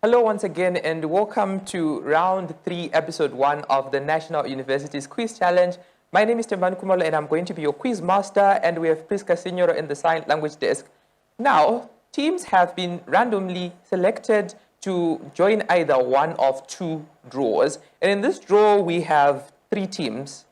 Hello once again and welcome to round 3, episode 1 of the National Universities Quiz Challenge. My name is Tembani Kumalo and I'm going to be your quiz master, and we have Priska Signora in the sign language desk. Now, teams have been randomly selected to join either one of two draws. And in this draw, we have 3 teams,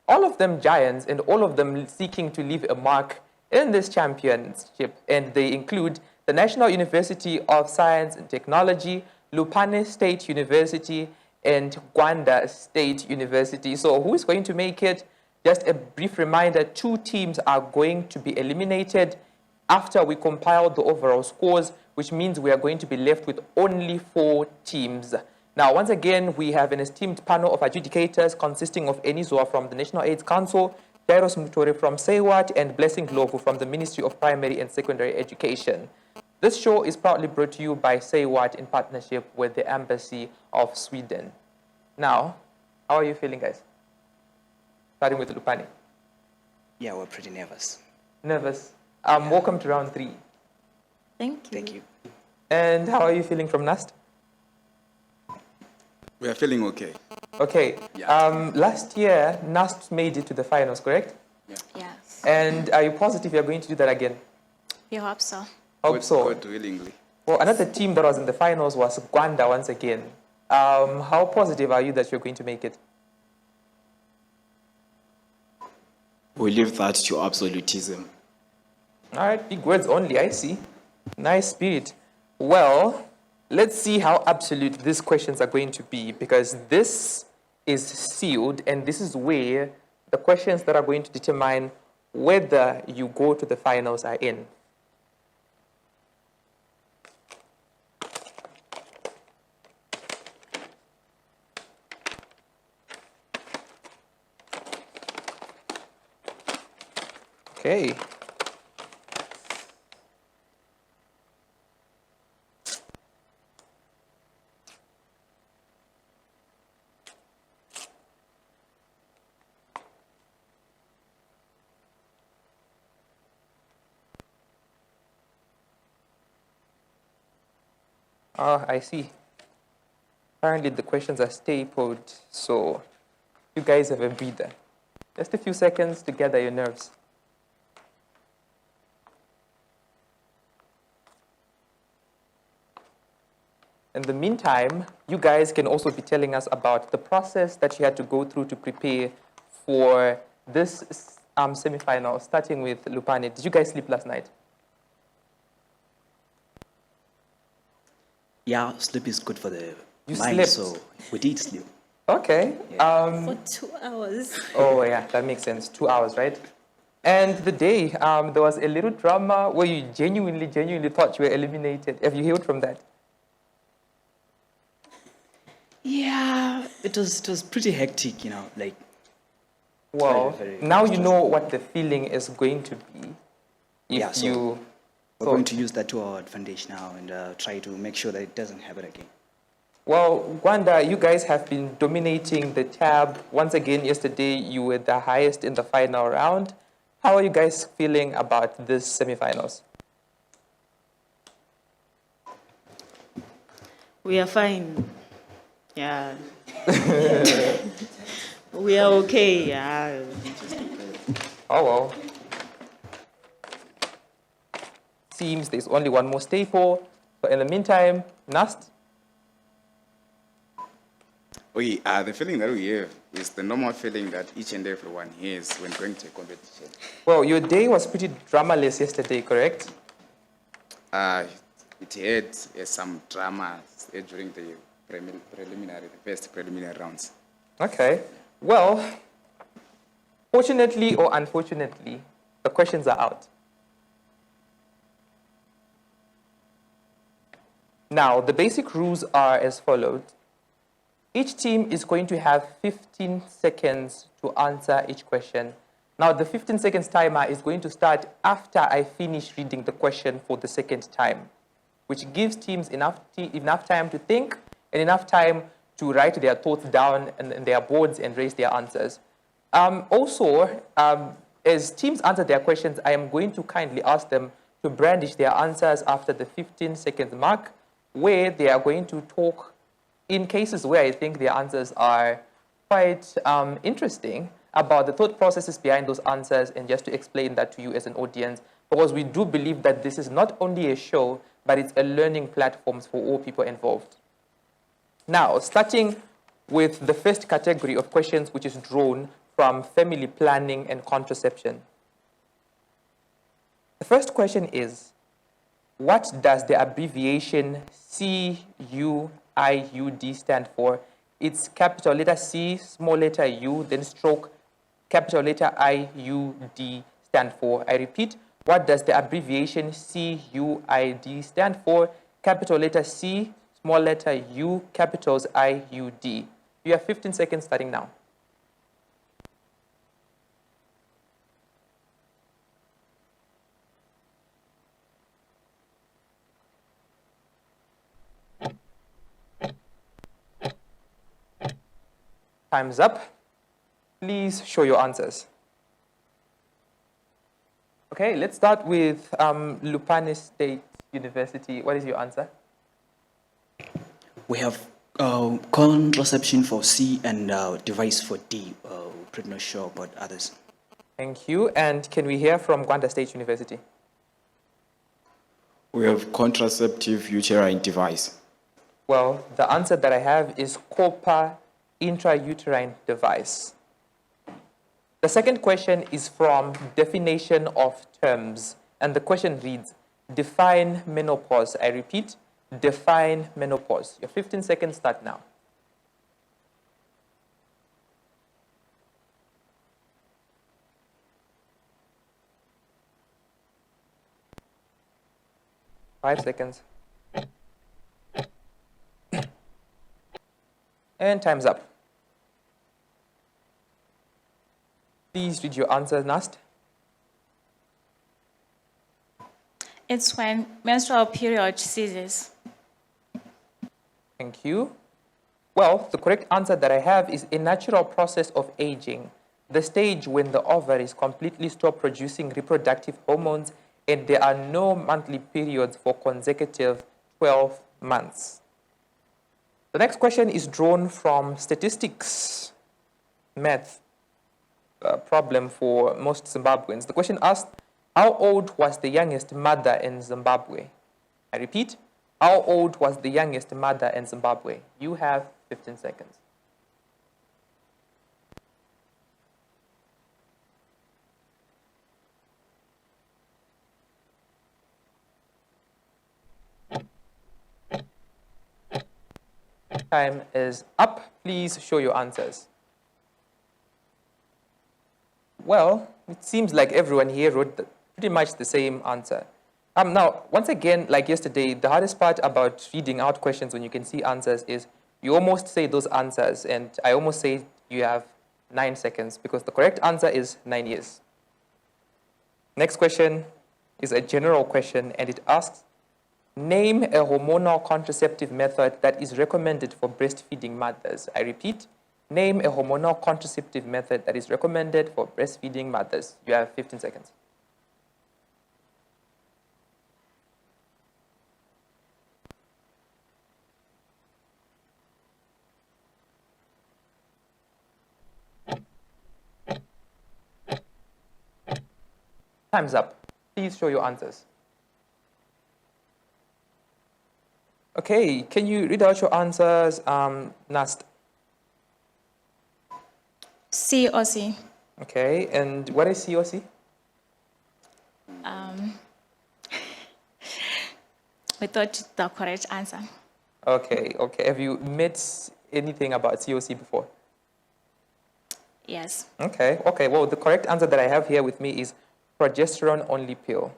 all of them giants and all of them seeking to leave a mark in this championship. And they include the National University of Science and Technology, Lupane State University, and Gwanda State University. So who is going to make it? Just a brief reminder, 2 teams are going to be eliminated after we compile the overall scores, which means we are going to be left with only 4 teams. Now, once again, we have an esteemed panel of adjudicators consisting of Enizwa from the National AIDS Council, Jairos Mutore from SEWAT, and Blessing Glovu from the Ministry of Primary and Secondary Education. This show is proudly brought to you by SEWAT in partnership with the Embassy of Sweden. Now, how are you feeling, guys? Starting with Lupane. Yeah, we're pretty nervous. Nervous? Welcome to round 3. Thank you. Thank you. And how are you feeling from Nast? We are feeling okay. Okay. Yeah. Last year, Nast made it to the finals, correct? Yeah. Yes. And are you positive you're going to do that again? We hope so. Hope so. God willingly. Well, another team that was in the finals was Gwanda once again. How positive are you that you're going to make it? We leave that to absolutism. All right, big words only, I see. Nice spirit. Well, let's see how absolute these questions are going to be, because this is sealed, and this is where the questions that are going to determine whether you go to the finals are in. Okay. I see. Apparently the questions are stapled, so you guys have a breather. Just a few seconds to gather your nerves. In the meantime, you guys can also be telling us about the process that you had to go through to prepare for this semi-final, starting with Lupane. Did you guys sleep last night? Yeah, sleep is good for the You mind, slept? so we did sleep. Okay. For 2 hours. Oh, yeah, that makes sense. 2 hours, right? And the day, there was a little drama where you genuinely thought you were eliminated. Have you heard from that? Yeah, it was pretty hectic, like. Well, very now you know what the feeling is going to be. If Yeah, so you... We're going to use that to our advantage now and try to make sure that it doesn't happen again. Well, Gwanda, you guys have been dominating the tab. Once again, yesterday you were the highest in the final round. How are you guys feeling about this semifinals? We are fine. Yeah. We are okay. Yeah. Oh, well. Seems there's only one more staple. So in the meantime, Nast? The feeling that we have is the normal feeling that each and everyone has when going to a competition. Well, your day was pretty dramaless yesterday, correct? It had some drama during the the first preliminary rounds. Okay. Well, fortunately or unfortunately, the questions are out. Now, the basic rules are as follows. Each team is going to have 15 seconds to answer each question. Now, the 15 seconds timer is going to start after I finish reading the question for the second time, which gives teams enough time to think and enough time to write their thoughts down in their boards and raise their answers. As teams answer their questions, I am going to kindly ask them to brandish their answers after the 15 seconds mark, where they are going to talk in cases where I think their answers are quite interesting about the thought processes behind those answers, and just to explain that to you as an audience, because we do believe that this is not only a show, but it's a learning platform for all people involved. Now, starting with the first category of questions, which is drawn from family planning and contraception. The first question is, what does the abbreviation CUIUD stand for? It's capital letter C, small letter U, then stroke, capital letter IUD stand for. I repeat, what does the abbreviation CUID stand for? Capital letter C, small letter U, capitals IUD. You have 15 seconds starting now. Time's up. Please show your answers. Okay, let's start with Lupane State University. What is your answer? We have contraception for C and device for D. Pretty not sure about others. Thank you. And can we hear from Gwanda State University? We have contraceptive uterine device. Well, the answer that I have is copper intrauterine device. The second question is from definition of terms, and the question reads, define menopause. I repeat, define menopause. Your 15 seconds start now. Five seconds. And time's up. Please read your answer, Nast. It's when menstrual period ceases. Thank you. Well, the correct answer that I have is a natural process of aging, the stage when the ovaries completely stop producing reproductive hormones and there are no monthly periods for consecutive 12 months. The next question is drawn from statistics, math problem for most Zimbabweans. The question asked, how old was the youngest mother in Zimbabwe? I repeat, how old was the youngest mother in Zimbabwe? You have 15 seconds. Time is up. Please show your answers. Well, it seems like everyone here wrote pretty much the same answer. Now, once again, like yesterday, the hardest part about reading out questions when you can see answers is you almost say those answers, and I almost say you have 9 seconds because the correct answer is 9 years. Next question is a general question, and it asks, name a hormonal contraceptive method that is recommended for breastfeeding mothers. I repeat, name a hormonal contraceptive method that is recommended for breastfeeding mothers. You have 15 seconds. Time's up. Please show your answers. Okay, can you read out your answers, Nast? COC. Okay, and what is COC? We thought the correct answer. Okay, okay. Have you met anything about COC before? Yes. Okay, okay. Well, the correct answer that I have here with me is progesterone-only pill.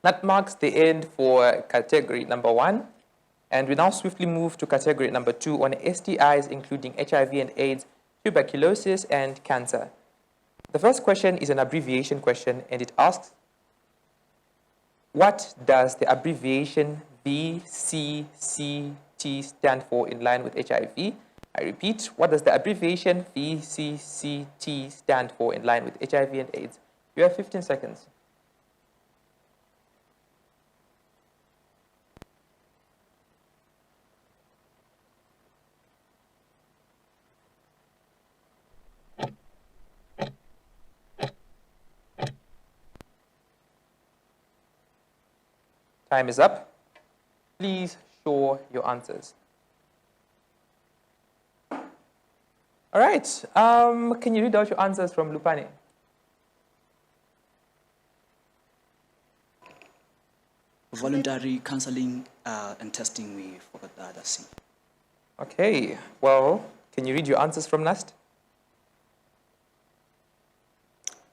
That marks the end for category number 1. And we now swiftly move to category number 2 on STIs, including HIV and AIDS, tuberculosis, and cancer. The first question is an abbreviation question, and it asks, what does the abbreviation VCCT stand for in line with HIV? I repeat, what does the abbreviation VCCT stand for in line with HIV and AIDS? You have 15 seconds. Time is up. Please show your answers. All right. Can you read out your answers from Lupane? Voluntary counseling and testing, we forgot the other C. Okay. Well, can you read your answers from Nast?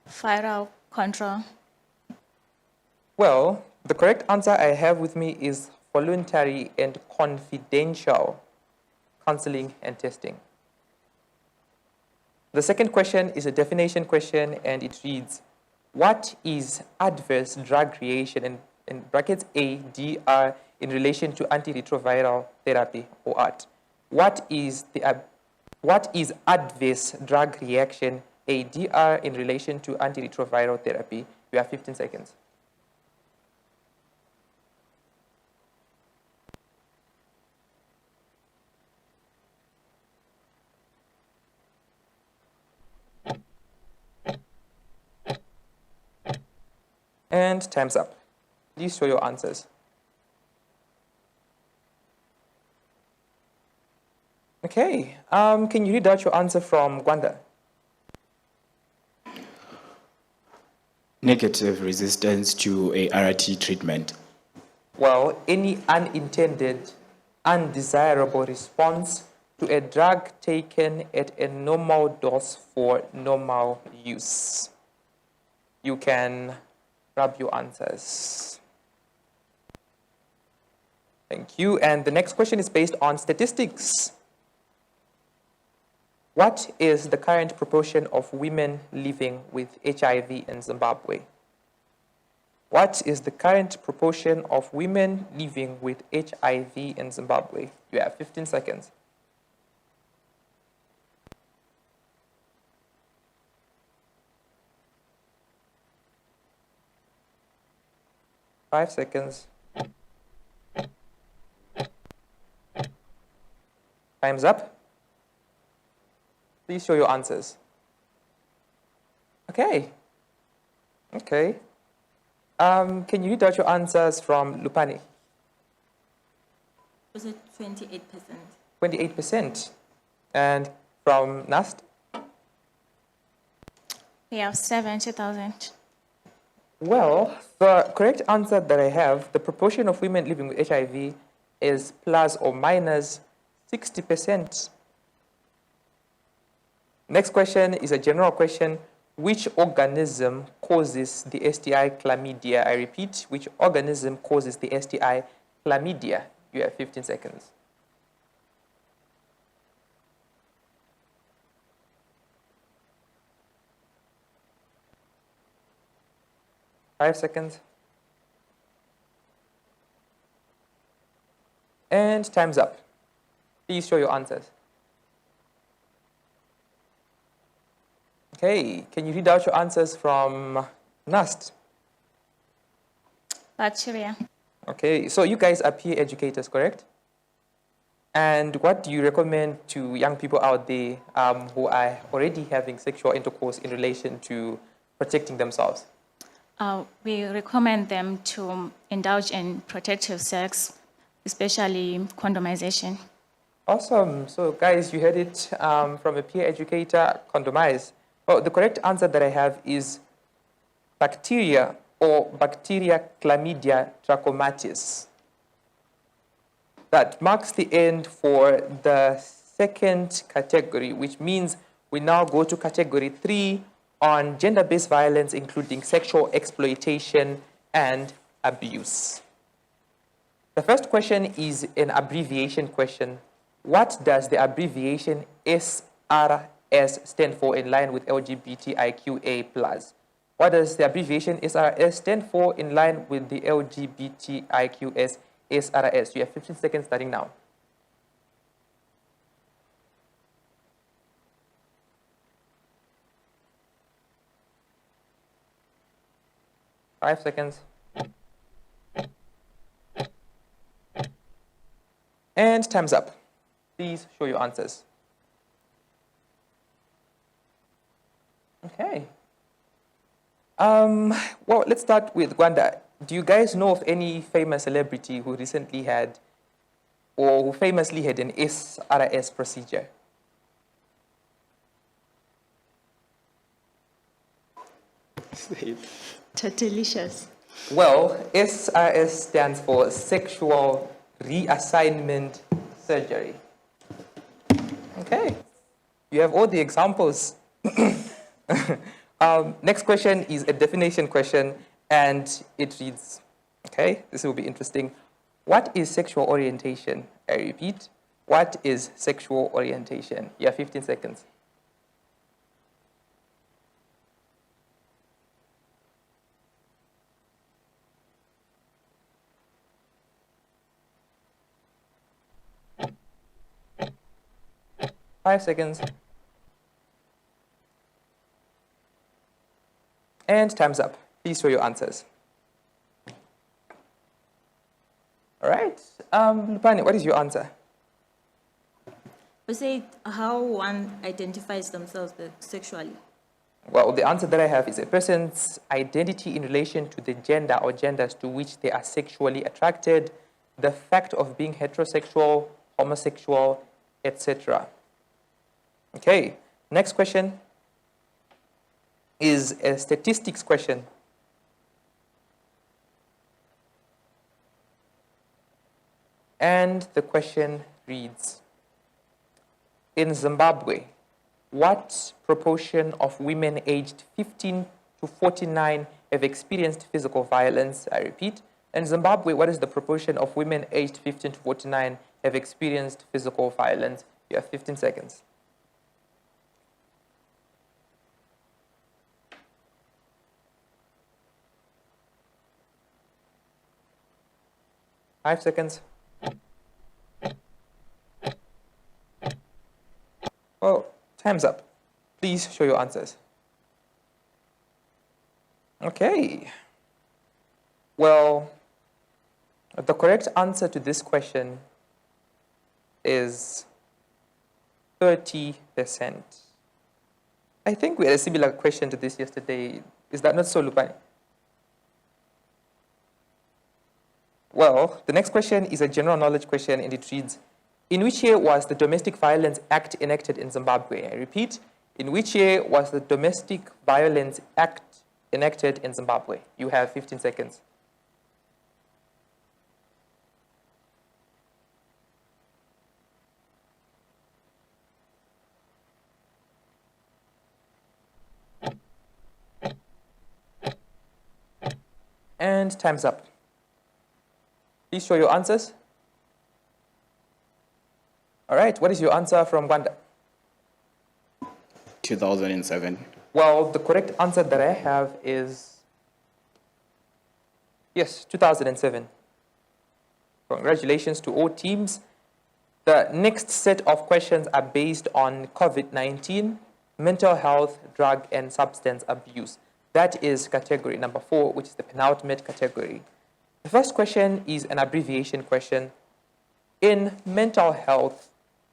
Viral control. Well, the correct answer I have with me is voluntary and confidential counseling and testing. The second question is a definition question, and it reads, what is adverse drug reaction, in brackets ADR, in relation to antiretroviral therapy, or ART? What is adverse drug reaction, ADR, in relation to antiretroviral therapy? You have 15 seconds. And time's up. Please show your answers. Okay, can you read out your answer from Gwanda? Negative resistance to a RT treatment. Well, any unintended, undesirable response to a drug taken at a normal dose for normal use. You can grab your answers. Thank you. And the next question is based on statistics. What is the current proportion of women living with HIV in Zimbabwe? What is the current proportion of women living with HIV in Zimbabwe? You have 15 seconds. Five seconds. Time's up. Please show your answers. Okay. Okay. Can you read out your answers from Lupane? Was it 28%? 28%. And from Nast? We have 70,000. Well, the correct answer that I have, the proportion of women living with HIV is plus or minus 60%. Next question is a general question. Which organism causes the STI chlamydia? I repeat, which organism causes the STI chlamydia? You have 15 seconds. Five seconds. And time's up. Please show your answers. Okay, can you read out your answers from Nast? Bacteria. Okay, so you guys are peer educators, correct? And what do you recommend to young people out there who are already having sexual intercourse in relation to protecting themselves? We recommend them to indulge in protective sex, especially condomization. Awesome. So guys, you heard it from a peer educator, condomize. Well, the correct answer that I have is bacteria or Bacteria chlamydia trachomatis. That marks the end for the second category, which means we now go to category 3 on gender-based violence, including sexual exploitation and abuse. The first question is an abbreviation question. What does the abbreviation SRS stand for in line with LGBTIQA+? What does the abbreviation SRS stand for in line with the LGBTIQS SRS? You have 15 seconds starting now. Five seconds. And time's up. Please show your answers. Okay. Well, let's start with Gwanda. do you guys know of any famous celebrity who recently had, or who famously had an SRS procedure? Totalicious. Well, SRS stands for sexual reassignment surgery. Okay, you have all the examples. Next question is a definition question, and it reads, okay, this will be interesting. What is sexual orientation? I repeat, what is sexual orientation? You have 15 seconds. Five seconds. And time's up. Please show your answers. All right. Lupane, what is your answer? We say how one identifies themselves sexually. Well, the answer that I have is a person's identity in relation to the gender or genders to which they are sexually attracted, the fact of being heterosexual, homosexual, etc. Okay, next question is a statistics question. And the question reads, in Zimbabwe, what proportion of women aged 15 to 49 have experienced physical violence? I repeat, in Zimbabwe, what is the proportion of women aged 15 to 49 have experienced physical violence? You have 15 seconds. Five seconds. Well, time's up. Please show your answers. Okay. Well, the correct answer to this question is 30%. I think we had a similar question to this yesterday. Is that not so, Lupane? Well, the next question is a general knowledge question, and it reads, in which year was the Domestic Violence Act enacted in Zimbabwe? I repeat, in which year was the Domestic Violence Act enacted in Zimbabwe? You have 15 seconds. And time's up. Please show your answers. All right, what is your answer from Gwanda? 2007. Well, the correct answer that I have is, yes, 2007. Congratulations to all teams. The next set of questions are based on COVID-19, mental health, drug and substance abuse. That is category number 4, which is the penultimate category. The first question is an abbreviation question. In mental health,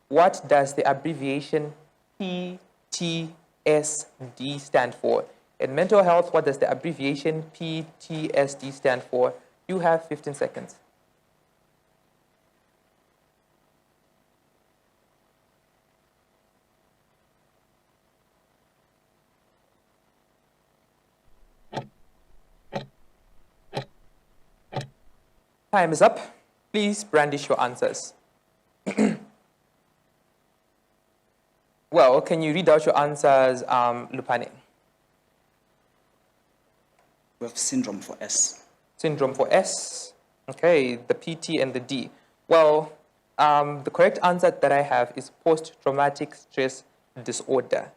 what does the abbreviation PTSD stand for? In mental health, what does the abbreviation PTSD stand for? You have 15 seconds. Time is up. Please brandish your answers. Well, can you read out your answers, Lupane? We have syndrome for S. Syndrome for S. Okay, the PT and the D. Well, the correct answer that I have is post-traumatic stress disorder.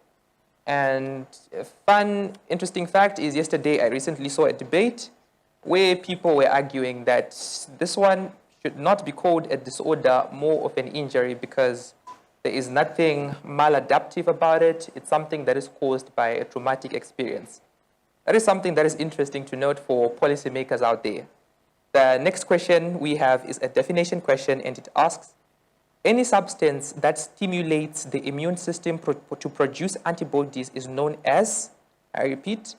And a fun, interesting fact is yesterday I recently saw a debate where people were arguing that this one should not be called a disorder, more of an injury, because there is nothing maladaptive about it. It's something that is caused by a traumatic experience. That is something that is interesting to note for policymakers out there. The next question we have is a definition question, and it asks, any substance that stimulates the immune system to produce antibodies is known as, I repeat,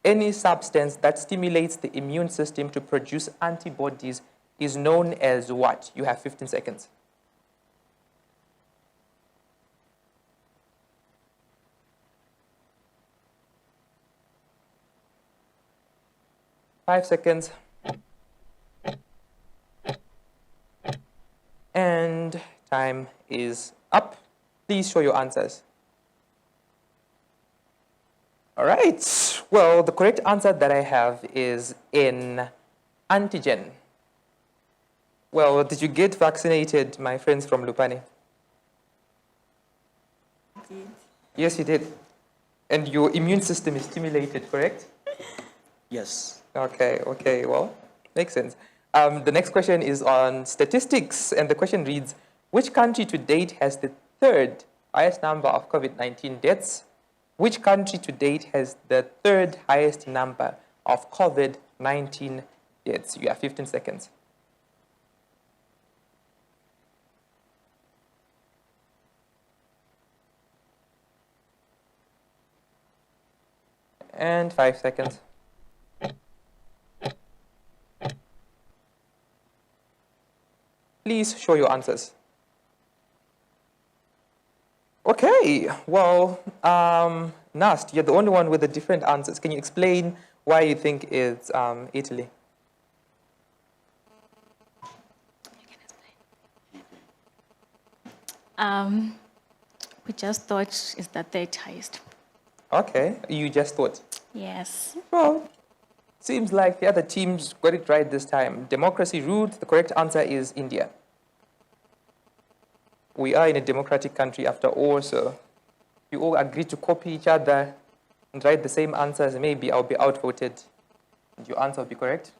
any substance that stimulates the immune system to produce antibodies is known as what? You have 15 seconds. Five seconds. And time is up. Please show your answers. All right. Well, the correct answer that I have is in antigen. Well, did you get vaccinated, my friends from Lupane? Yes, you did. And your immune system is stimulated, correct? Yes. Okay, well, makes sense. The next question is on statistics, and the question reads, which country to date has the third highest number of COVID-19 deaths? Which country to date has the third highest number of COVID-19 deaths? You have 15 seconds. And 5 seconds. Please show your answers. Okay, well, Nast, you're the only one with the different answers. Can you explain why you think it's Italy? We just thought it's the third highest. Okay, you just thought. Yes. Well, seems like the other teams got it right this time. Democracy ruled. The correct answer is India. We are in a democratic country after all, so you all agree to copy each other and write the same answers. Maybe I'll be outvoted and your answer will be correct.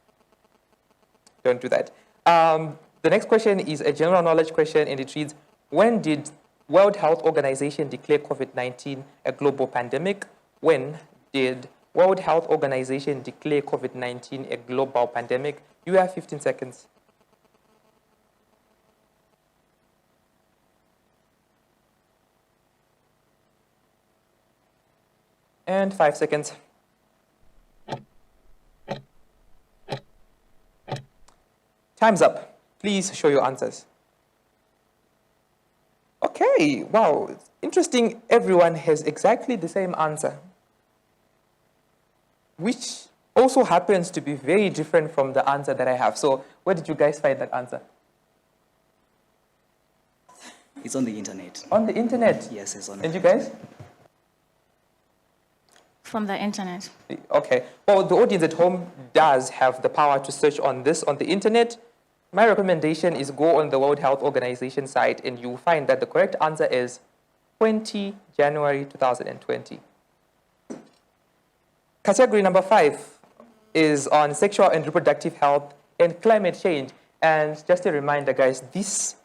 Don't do that. The next question is a general knowledge question, and it reads, when did World Health Organization declare COVID-19 a global pandemic? When did World Health Organization declare COVID-19 a global pandemic? You have 15 seconds. And 5 seconds. Time's up. Please show your answers. Okay, wow, it's interesting. Everyone has exactly the same answer, which also happens to be very different from the answer that I have. So where did you guys find that answer? It's on the internet. On the internet? Yes, it's on. And you guys? From the internet. Okay. Well, the audience at home does have the power to search on this on the internet. My recommendation is go on the World Health Organization site and you'll find that the correct answer is 20 January 2020. Category number 5 is on sexual and reproductive health and climate change. And just a reminder, guys, this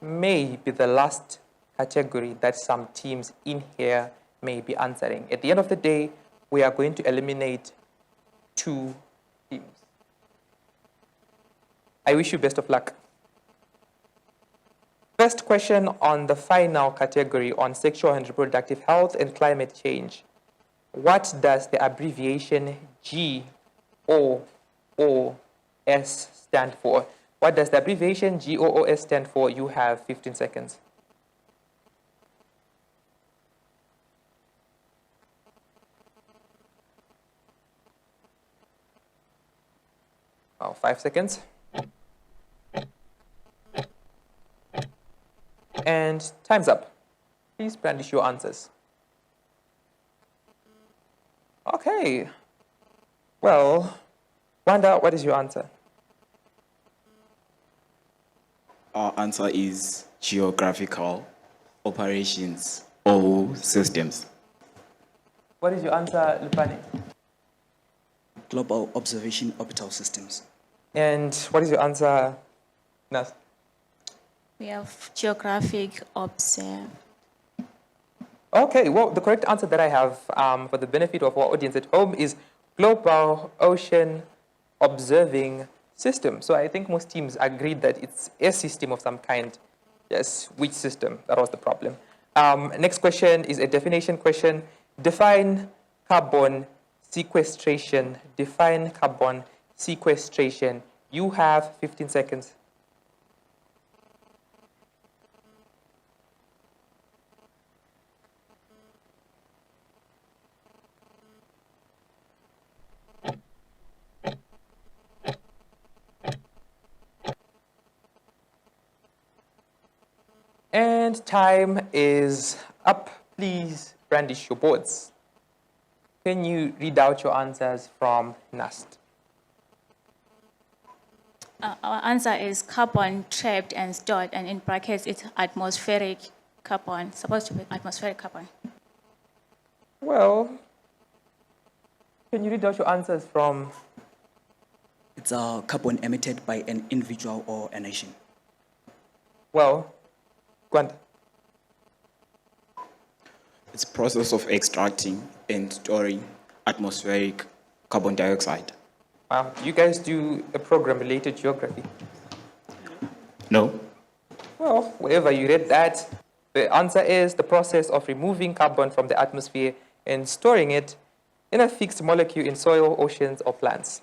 may be the last category that some teams in here may be answering. At the end of the day, we are going to eliminate 2 teams. I wish you best of luck. First question on the final category on sexual and reproductive health and climate change. What does the abbreviation GOOS stand for? What does the abbreviation GOOS stand for? You have 15 seconds. Oh, 5 seconds. And time's up. Please brandish your answers. Okay. Well, Gwanda, what is your answer? Our answer is geographical operations or systems. What is your answer, Lupane? Global observation orbital systems. And what is your answer, Nas? We have geographic observe. Okay, well, the correct answer that I have for the benefit of our audience at home is global ocean observing system. So I think most teams agreed that it's a system of some kind. Yes, which system? That was the problem. Next question is a definition question. Define carbon sequestration. Define carbon sequestration. You have 15 seconds. And time is up. Please brandish your boards. Can you read out your answers from NAST? Our answer is carbon trapped and stored, and in brackets, it's atmospheric carbon, supposed to be atmospheric carbon. Well, can you read out your answers from? It's carbon emitted by an individual or a nation. Well, Gwanda. It's process of extracting and storing atmospheric carbon dioxide. Wow, you guys do a program related to geography. No? Well, wherever you read that, the answer is the process of removing carbon from the atmosphere and storing it in a fixed molecule in soil, oceans, or plants.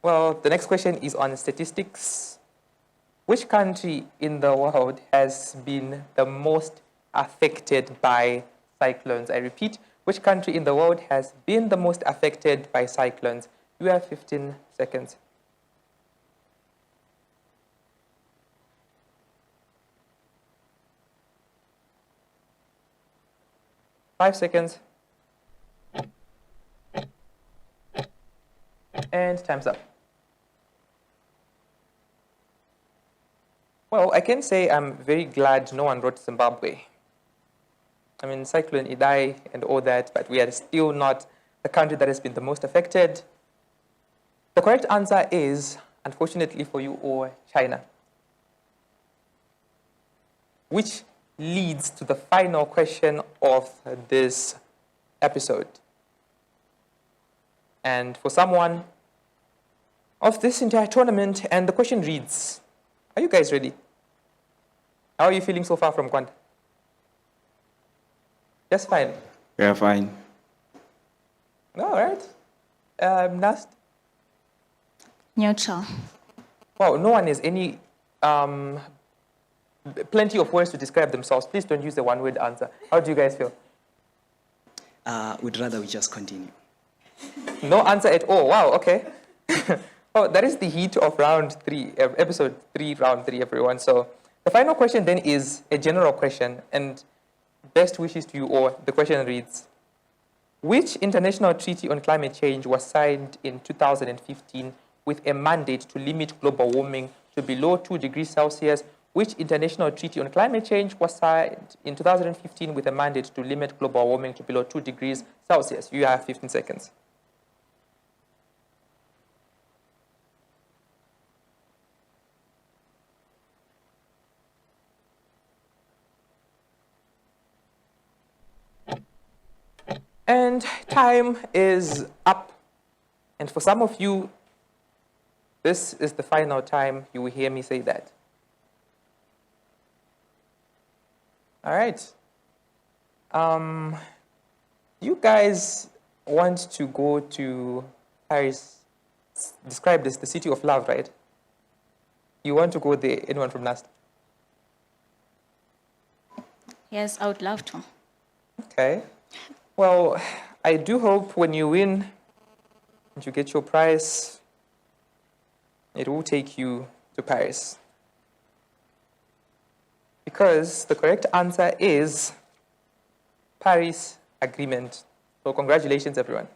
Well, the next question is on statistics. Which country in the world has been the most affected by cyclones? I repeat, which country in the world has been the most affected by cyclones? You have 15 seconds. Five seconds. And time's up. Well, I can say I'm very glad no one wrote Zimbabwe. I mean, Cyclone Idai and all that, but we are still not the country that has been the most affected. The correct answer is, unfortunately for you all, China. Which leads to the final question of this episode. And for someone of this entire tournament, and the question reads, are you guys ready? How are you feeling so far from Gwanda? Just fine. Yeah, fine. All right. Nast? Neutral. Wow, no one has any, plenty of words to describe themselves. Please don't use the one-word answer. How do you guys feel? We'd rather we just continue. No answer at all. Wow, okay. Oh, that is the heat of round 3, episode 3, round 3, everyone. So the final question then is a general question, and best wishes to you all. The question reads, which international treaty on climate change was signed in 2015 with a mandate to limit global warming to below 2 degrees Celsius? Which international treaty on climate change was signed in 2015 with a mandate to limit global warming to below 2 degrees Celsius? You have 15 seconds. And time is up. And for some of you, this is the final time you will hear me say that. All right. You guys want to go to Paris, described as the city of love, right? You want to go there, anyone from NAST? Yes, I would love to. Okay. Well, I do hope when you win and you get your prize, it will take you to Paris. Because the correct answer is Paris Agreement. So congratulations, everyone.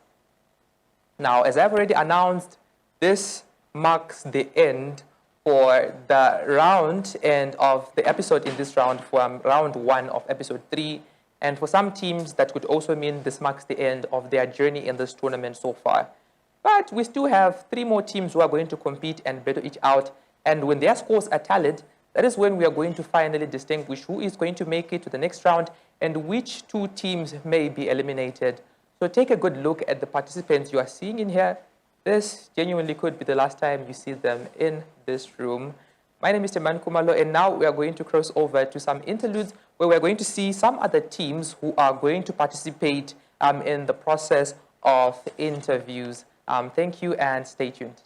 Now, as I've already announced, this marks the end for the round and of the episode in this round from round 1 of episode 3. And for some teams, that could also mean this marks the end of their journey in this tournament so far. But we still have 3 more teams who are going to compete and battle each out. And when their scores are tallied, that is when we are going to finally distinguish who is going to make it to the next round and which 2 teams may be eliminated. So take a good look at the participants you are seeing in here. This genuinely could be the last time you see them in this room. My name is Teman Kumalo, and now we are going to cross over to some interludes where we're going to see some other teams who are going to participate in the process of interviews. Thank you and stay tuned.